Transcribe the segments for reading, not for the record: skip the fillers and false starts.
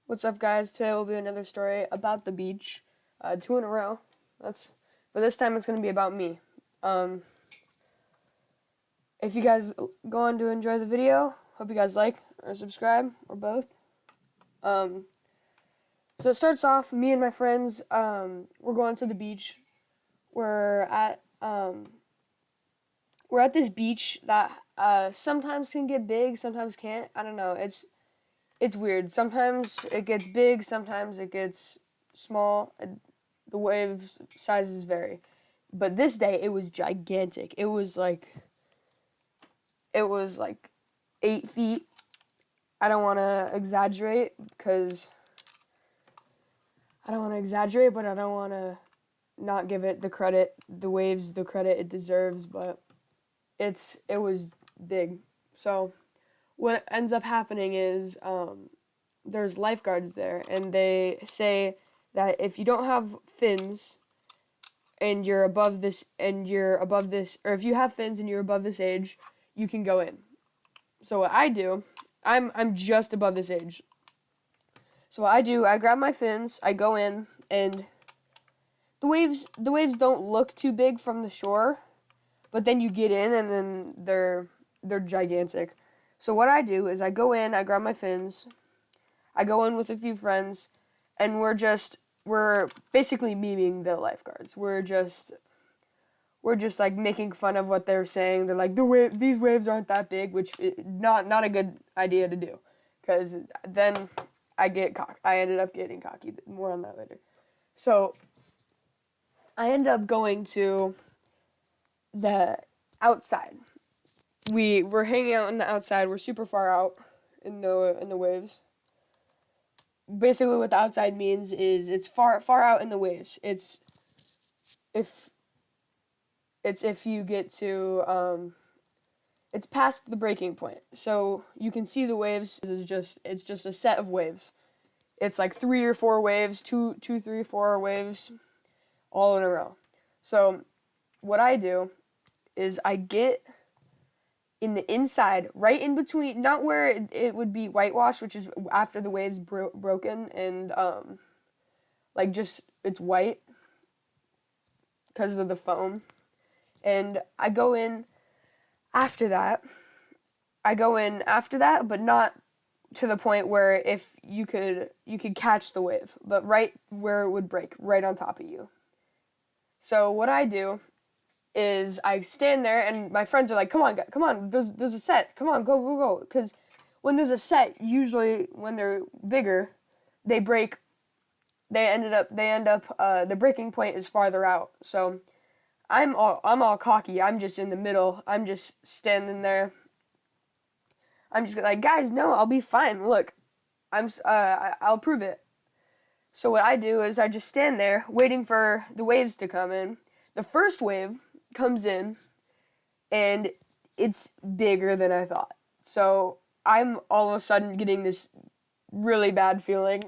What's up, guys? Today will be another story about the beach. Two in a row. But this time it's gonna be about me. Um, if you guys go on to enjoy the video, hope you guys like or subscribe or both. Um, so it starts off. Me and my friends. We're going to the beach. We're at we're at this beach that sometimes can get big, sometimes can't. I don't know. It's weird. Sometimes it gets big, sometimes it gets small. The waves sizes vary. But this day it was gigantic. It was like 8 feet. I don't want to exaggerate but I don't want to not give it the credit, the waves the credit it deserves, but it was big. So what ends up happening is there's lifeguards there, and they say that if you don't have fins and you're above this, or if you have fins and you're above this age, you can go in. So what I do, I'm just above this age. So what I do, I grab my fins, I go in, and the waves don't look too big from the shore, but then you get in and then they're gigantic. So what I do is I go in, I grab my fins, I go in with a few friends, and we're basically memeing the lifeguards. We're just like making fun of what they're saying. They're like, these waves aren't that big, which is not a good idea to do, because then I ended up getting cocky. More on that later. So I end up going to the outside. We're hanging out on the outside. We're super far out in the waves. Basically, what the outside means is it's far out in the waves. If you get to it's past the breaking point, so you can see the waves. It's just a set of waves. It's like 3 or 4 waves, two, 3, 4 waves, all in a row. So what I do is I get in the inside, right in between, not where it would be whitewashed, which is after the waves broken, and like just it's white because of the foam. And I go in after that. But not to the point where if you could catch the wave, but right where it would break, right on top of you. So what I do is I stand there, and my friends are like, come on, there's a set, come on, go, because when there's a set, usually when they're bigger, they break, they end up, the breaking point is farther out. So I'm all cocky, I'm just in the middle, I'm just standing there, I'm just like, guys, no, I'll be fine, look, I'll prove it. So what I do is I just stand there waiting for the waves to come in. The first wave comes in, and it's bigger than I thought. So I'm all of a sudden getting this really bad feeling.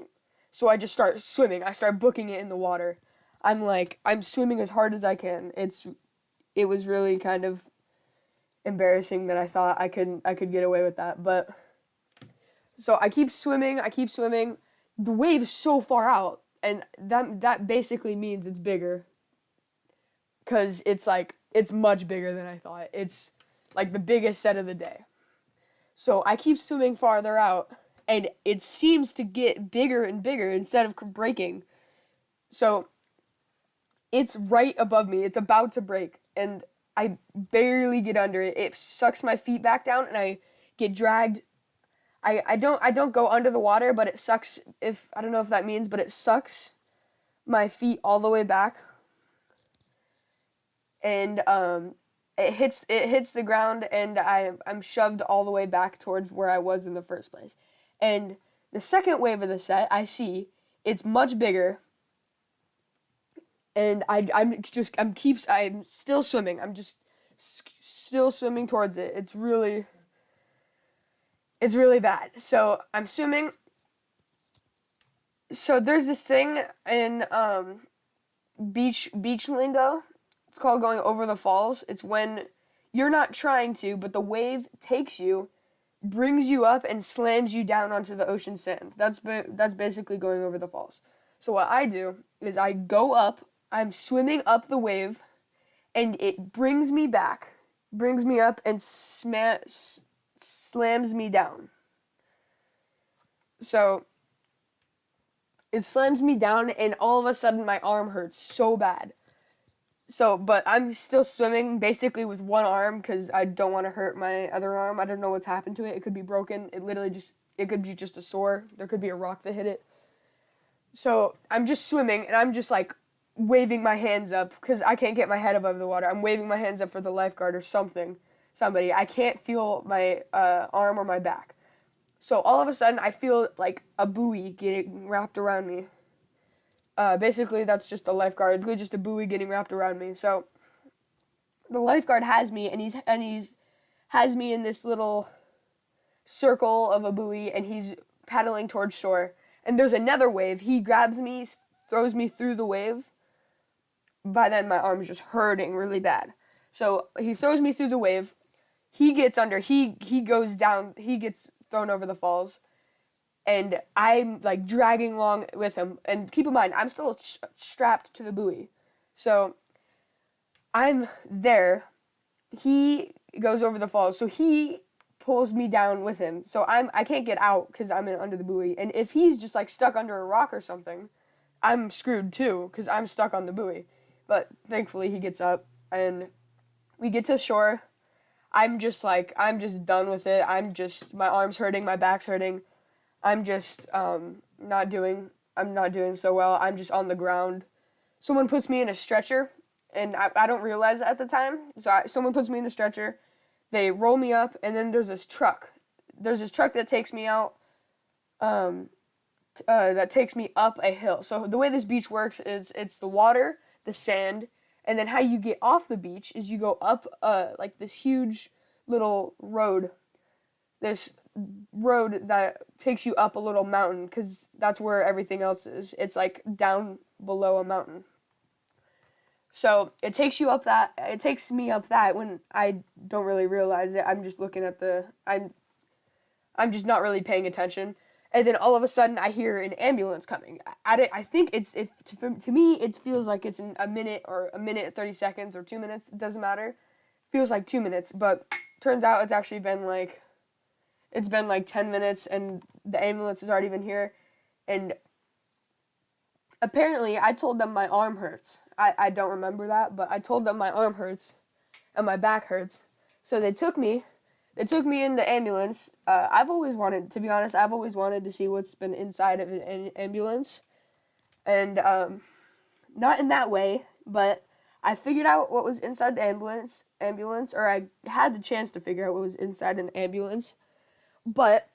So I just start swimming. I start booking it in the water. I'm swimming as hard as I can. It was really kind of embarrassing that I thought I could get away with that. But so I keep swimming. The wave's so far out, and that basically means it's bigger. Because it's much bigger than I thought. It's like the biggest set of the day. So I keep swimming farther out, and it seems to get bigger and bigger instead of breaking. So it's right above me. It's about to break, and I barely get under it. It sucks my feet back down, and I get dragged. I don't go under the water, but it sucks. I don't know if that means, but it sucks my feet all the way back. And it hits the ground, and I'm shoved all the way back towards where I was in the first place. And the second wave of the set, I see it's much bigger, and I'm still swimming. I'm just still swimming towards it. It's really bad. So I'm swimming. So there's this thing in beach lingo. It's called going over the falls. It's when you're not trying to, but the wave takes you brings you up and slams you down onto the ocean sand. That's basically going over the falls. So what I do is I go up, I'm swimming up the wave, and it brings me back, brings me up, and slams me down. So it slams me down, and all of a sudden my arm hurts so bad. So, but I'm still swimming basically with one arm because I don't want to hurt my other arm. I don't know what's happened to it. It could be broken. It could be just a sore. There could be a rock that hit it. So I'm just swimming, and I'm just like waving my hands up because I can't get my head above the water. I'm waving my hands up for the lifeguard or somebody. I can't feel my arm or my back. So all of a sudden, I feel like a buoy getting wrapped around me. Basically, that's just the lifeguard. It's really just a buoy getting wrapped around me. So the lifeguard has me, and he's has me in this little circle of a buoy, and he's paddling towards shore. And there's another wave. He grabs me, throws me through the wave. By then, my arm's just hurting really bad. So he throws me through the wave. He gets under. He goes down. He gets thrown over the falls. And I'm like dragging along with him. And keep in mind, I'm still strapped to the buoy. So I'm there. He goes over the falls. So he pulls me down with him. So I can't get out because I'm under the buoy. And if he's just like stuck under a rock or something, I'm screwed too because I'm stuck on the buoy. But thankfully he gets up and we get to shore. I'm just done with it. My arm's hurting, my back's hurting. I'm just not doing so well. I'm just on the ground. Someone puts me in a stretcher, and I don't realize it at the time. So someone puts me in a stretcher. They roll me up, and then there's this truck. There's this truck that takes me out, that takes me up a hill. So the way this beach works is it's the water, the sand, and then how you get off the beach is you go up like this huge little road. This road that takes you up a little mountain because that's where everything else is. It's like down below a mountain. So it takes me up that when I don't really realize it. I'm just looking at I'm just not really paying attention. And then all of a sudden I hear an ambulance coming. I think to me it feels like it's in a minute or a minute 30 seconds or 2 minutes. It doesn't matter. It feels like 2 minutes, but turns out it's actually been like 10 minutes and the ambulance has already been here. And apparently I told them my arm hurts. I don't remember that, but I told them my arm hurts and my back hurts. So they took me in the ambulance. I've always wanted to see what's been inside of an ambulance. And not in that way, but I figured out what was inside the ambulance, or I had the chance to figure out what was inside an ambulance. But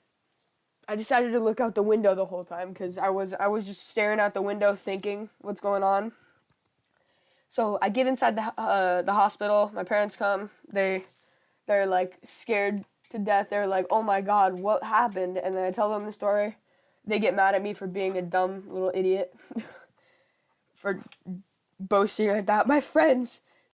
I decided to look out the window the whole time because I was just staring out the window thinking what's going on. So I get inside the hospital. My parents come. They're like scared to death. They're like, "Oh my God, what happened?" And then I tell them the story. They get mad at me for being a dumb little idiot for boasting like that. My friends